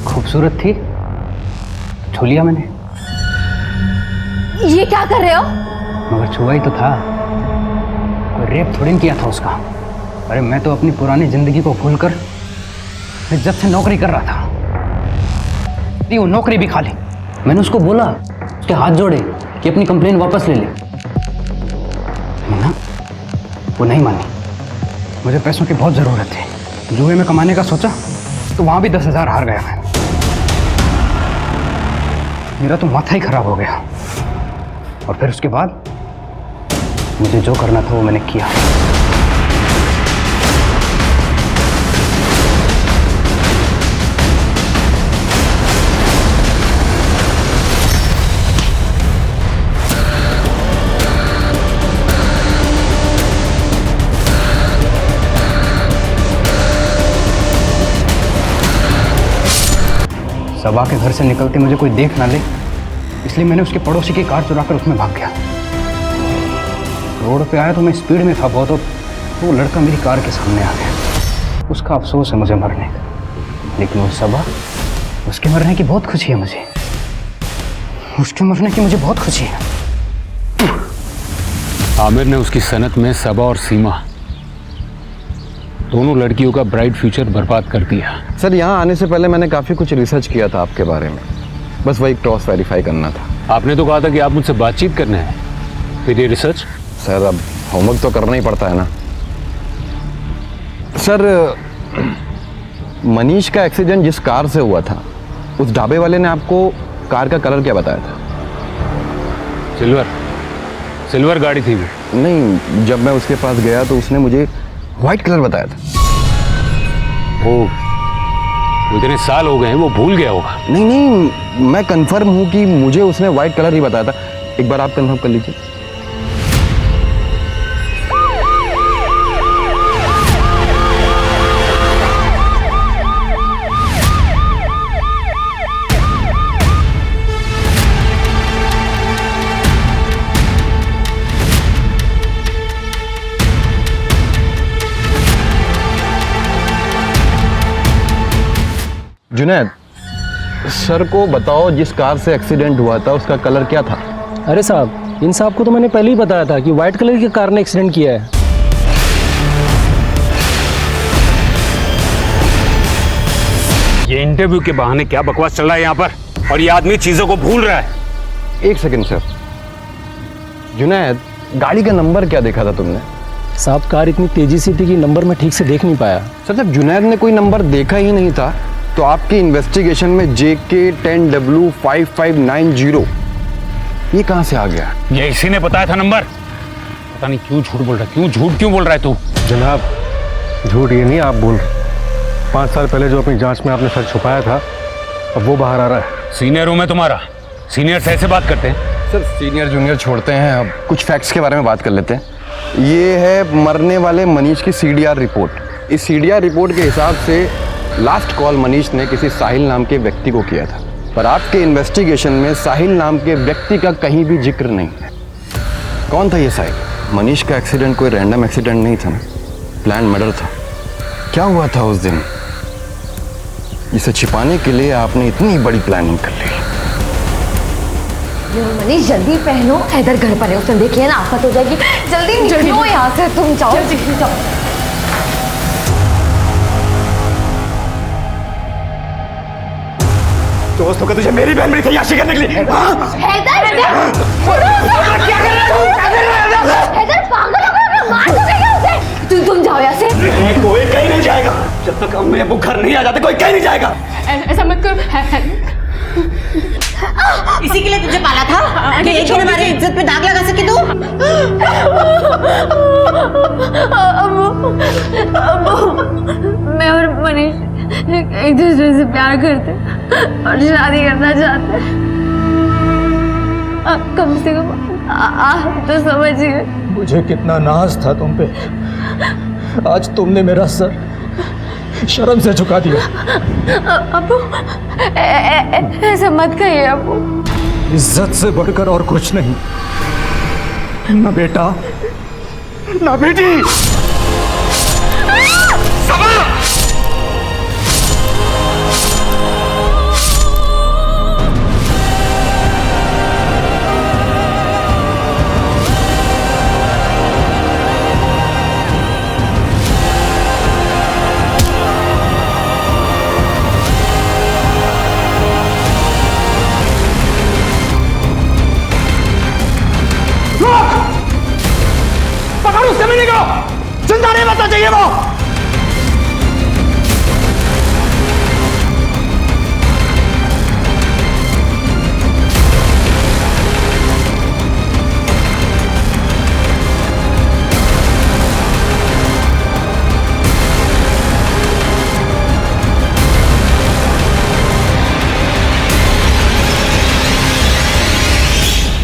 खूबसूरत थी, छू लिया मैंने। ये क्या कर रहे हो? मगर छुआ ही तो था, कोई रेप थोड़ी किया था उसका। अरे मैं तो अपनी पुरानी जिंदगी को भूलकर इज्जत से नौकरी कर रहा था। वो नौकरी भी खा ली। मैंने उसको बोला, उसके हाथ जोड़े कि अपनी कंप्लेन वापस ले ले, ना वो नहीं मानी। मुझे पैसों की बहुत ज़रूरत थी। जुए में कमाने का सोचा तो वहाँ भी 10,000 हार गया मैं। मेरा तो माथा ही खराब हो गया। और फिर उसके बाद मुझे जो करना था वो मैंने किया। सबा के घर से निकलते मुझे कोई देख ना ले, इसलिए मैंने उसके पड़ोसी की कार चुराकर उसमें भाग गया। रोड पे आया तो मैं स्पीड में था बहुत, तो वो लड़का मेरी कार के सामने आ गया। उसका अफसोस है मुझे मरने का, लेकिन वो सबा, उसके मरने की बहुत खुशी है मुझे। उसके मरने की मुझे बहुत खुशी है। आमिर ने उसकी सनत में सबा और सीमा दोनों लड़कियों का ब्राइट फ्यूचर बर्बाद कर दिया। सर, यहाँ आने से पहले मैंने काफ़ी कुछ रिसर्च किया था आपके बारे में, बस वही क्रॉस वेरीफाई करना था। आपने तो कहा था कि आप मुझसे बातचीत करना है, फिर ये रिसर्च? सर, अब होमवर्क तो करना ही पड़ता है ना। सर, मनीष का एक्सीडेंट जिस कार से हुआ था, उस ढाबे वाले ने आपको कार का कलर क्या बताया था? सिल्वर गाड़ी थी वो। नहीं, जब मैं उसके पास गया तो उसने मुझे व्हाइट कलर बताया था। वो इतने साल हो गए हैं, वो भूल गया होगा। नहीं, मैं कंफर्म हूँ कि मुझे उसने व्हाइट कलर ही बताया था। एक बार आप कंफर्म कर लीजिए। जुनैद, सर को बताओ, जिस कार से एक्सीडेंट हुआ था उसका कलर क्या था? अरे साहब, इन साहब को तो मैंने पहले ही बताया था कि व्हाइट कलर की कार ने एक्सीडेंट किया है। ये इंटरव्यू के बहाने क्या बकवास चल रहा है यहाँ पर, और ये आदमी चीजों को भूल रहा है। एक सेकंड सर। जुनैद, गाड़ी का नंबर क्या देखा था तुमने? साहब, कार इतनी तेजी से थी कि नंबर मैं ठीक से देख नहीं पाया। सर, जब जुनैद ने कोई नंबर देखा ही नहीं था तो आपकी इन्वेस्टिगेशन में JK10W5590 ये कहाँ से आ गया? ये इसी ने बताया था नंबर। पता नहीं क्यों झूठ बोल रहा है, क्यों बोल रहा है तू? जनाब, झूठ ये नहीं आप बोल रहे। 5 साल पहले जो अपनी जांच में आपने सच छुपाया था, अब वो बाहर आ रहा है। सीनियर हूं मैं तुम्हारा, सीनियर से ऐसे बात करते हैं? सर, सीनियर जूनियर छोड़ते हैं, अब कुछ फैक्ट्स के बारे में बात कर लेते हैं। ये है मरने वाले मनीष की CDR रिपोर्ट। इस CDR रिपोर्ट के हिसाब से लास्ट कॉल मनीष ने किसी साहिल नाम के व्यक्ति को किया था, पर आपके इन्वेस्टिगेशन में साहिल नाम के व्यक्ति का कहीं भी जिक्र नहीं है। कौन था ये साहिल? मनीष का एक्सीडेंट कोई रैंडम एक्सीडेंट नहीं था ना, प्लान मर्डर था। क्या हुआ था उस दिन जिसे छिपाने के लिए आपने इतनी बड़ी प्लानिंग कर ली? मनीष, जल्दी पहनो, इधर घर पर है, उसने देखिए ना आफत हो जाएगी। जल्दी निकलो यहाँ से, तुम जाओ। दोस्त होकर तुझे मेरी बहन मेरी तलाशी करने के लिए हाँ? हैदर क्या कर रहे हो? हैदर पागल हो गया, मार दोगे क्या उसे? तुम जाओ यहाँ से। कोई कहीं नहीं जाएगा जब तक अम्मी अब्बू घर नहीं आ जाते, कोई कहीं नहीं जाएगा। ऐसा मत कर। इसी के लिए तुझे पाला था कि एक दिन हमारी इज्जत पे दाग लगा सके तू। मैं और मनीष एक दूसरे से प्यार करते और शादी करना चाहते। आप कम से कम आप तो समझिए। मुझे कितना नाज था तुम पे, आज तुमने मेरा सर शर्म से झुका दिया। अबू ऐसा मत कहिए अबू। इज्जत से बढ़कर और कुछ नहीं, ना बेटा ना बेटी। पकड़ उस कमीने को, जिंदा नहीं बचना चाहिए वो।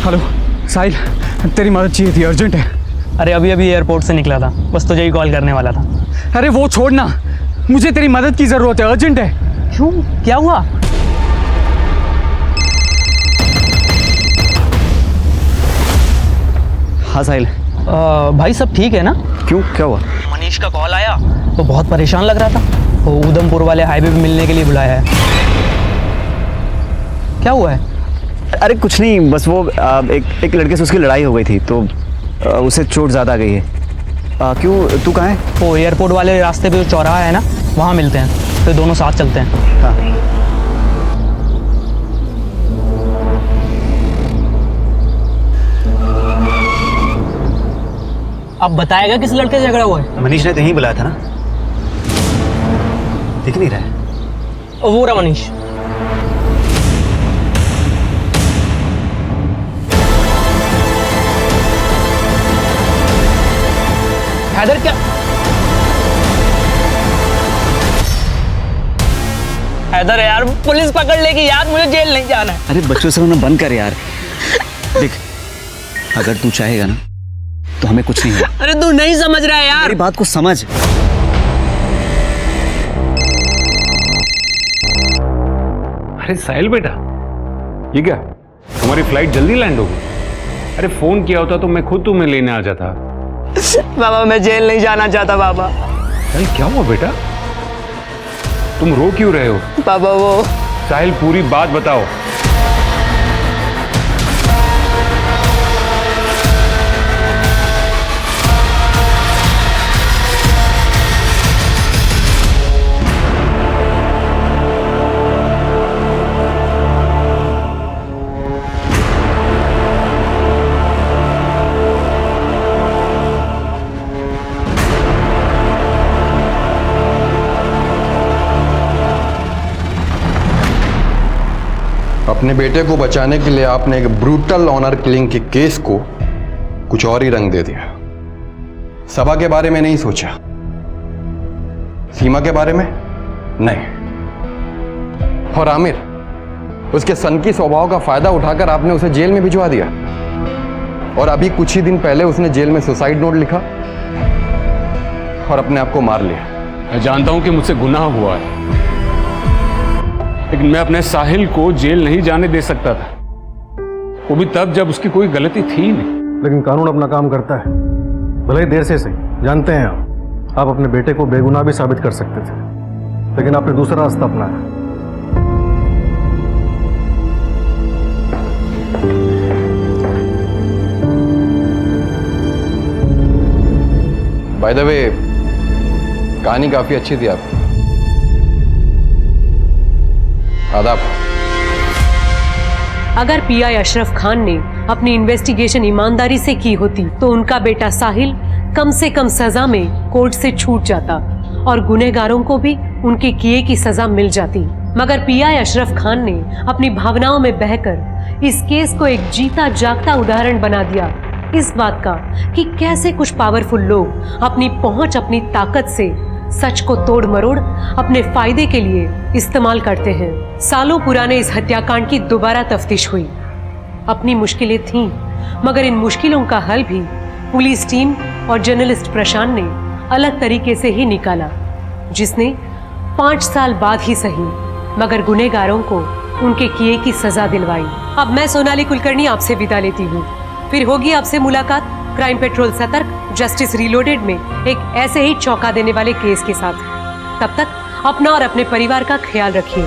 हेलो साहिल, तेरी मदद चाहिए थी, अर्जेंट है। अरे अभी अभी एयरपोर्ट से निकला था, बस तुझे ही कॉल करने वाला था। अरे वो छोड़ना, मुझे तेरी मदद की ज़रूरत है, अर्जेंट है। क्यों, क्या हुआ? हाँ साहिल। भाई सब ठीक है ना? क्यों, क्या हुआ? मनीष का कॉल आया तो बहुत परेशान लग रहा था, वो उधमपुर वाले हाईवे पे मिलने के लिए बुलाया है। क्या हुआ है? अरे कुछ नहीं, बस वो एक लड़के से उसकी लड़ाई हो गई थी तो उसे चोट ज़्यादा आ गई है। क्यों, तू कहाँ है? वो एयरपोर्ट वाले रास्ते पे जो चौराहा है ना, वहाँ मिलते हैं, फिर दोनों साथ चलते हैं। हाँ। अब बताएगा किस लड़के से झगड़ा हुआ है? मनीष ने तो यहीं बुलाया था ना, दिख नहीं रहा है। वो रहा मनीष। हैदर क्या? हैदर यार, पुलिस पकड़ लेगी यार, मुझे जेल नहीं जाना है। अरे बच्चों से रोना बंद कर यार। देख, अगर तू चाहेगा ना तो हमें कुछ नहीं है। अरे तू नहीं समझ रहा है यार, मेरी बात को समझ। अरे साहिल बेटा, ये क्या, हमारी फ्लाइट जल्दी लैंड होगी? अरे फोन किया होता तो मैं खुद तुम्हें लेने आ जाता। बाबा मैं जेल नहीं जाना चाहता बाबा। अरे क्या हुआ बेटा, तुम रो क्यों रहे हो? बाबा वो साहिल, पूरी बात बताओ। अपने बेटे को बचाने के लिए आपने एक ब्रूटल ऑनर किलिंग के केस को कुछ और ही रंग दे दिया। सबा के बारे में नहीं सोचा, सीमा के बारे में नहीं, और आमिर, उसके सनकी स्वभाव का फायदा उठाकर आपने उसे जेल में भिजवा दिया। और अभी कुछ ही दिन पहले उसने जेल में सुसाइड नोट लिखा और अपने आप को मार लिया। मैं जानता हूं कि मुझसे गुनाह हुआ है, लेकिन मैं अपने साहिल को जेल नहीं जाने दे सकता था, वो भी तब जब उसकी कोई गलती थी नहीं। लेकिन कानून अपना काम करता है, भले ही देर से सही। जानते हैं आप अपने बेटे को बेगुनाह भी साबित कर सकते थे, लेकिन आपने दूसरा रास्ता अपनाया। बाय द वे, कहानी काफी अच्छी थी आपकी। आदाब। अगर पीआई अशरफ खान ने अपनी इन्वेस्टिगेशन ईमानदारी से की होती तो उनका बेटा साहिल कम से कम सजा में कोर्ट से छूट जाता और गुनहगारों को भी उनके किए की सजा मिल जाती। मगर पीआई अशरफ खान ने अपनी भावनाओं में बहकर इस केस को एक जीता जागता उदाहरण बना दिया इस बात का कि कैसे कुछ पावरफुल लोग अपनी पहुंच, अपनी ताकत से सच को तोड़ मरोड़ अपने फायदे के लिए इस्तेमाल करते हैं। सालों पुराने इस हत्याकांड की दोबारा तफ्तीश हुई। अपनी मुश्किलें थीं, मगर इन मुश्किलों का हल भी पुलिस टीम और जर्नलिस्ट प्रशांत ने अलग तरीके से ही निकाला, जिसने 5 साल बाद ही सही मगर गुनहगारों को उनके किए की सजा दिलवाई। अब मैं सोनाली कुलकर्णी आपसे विदा लेती हूँ। फिर होगी आपसे मुलाकात क्राइम पेट्रोल सतर्क जस्टिस रीलोडेड में एक ऐसे ही चौंका देने वाले केस के साथ। तब तक अपना और अपने परिवार का ख्याल रखिए।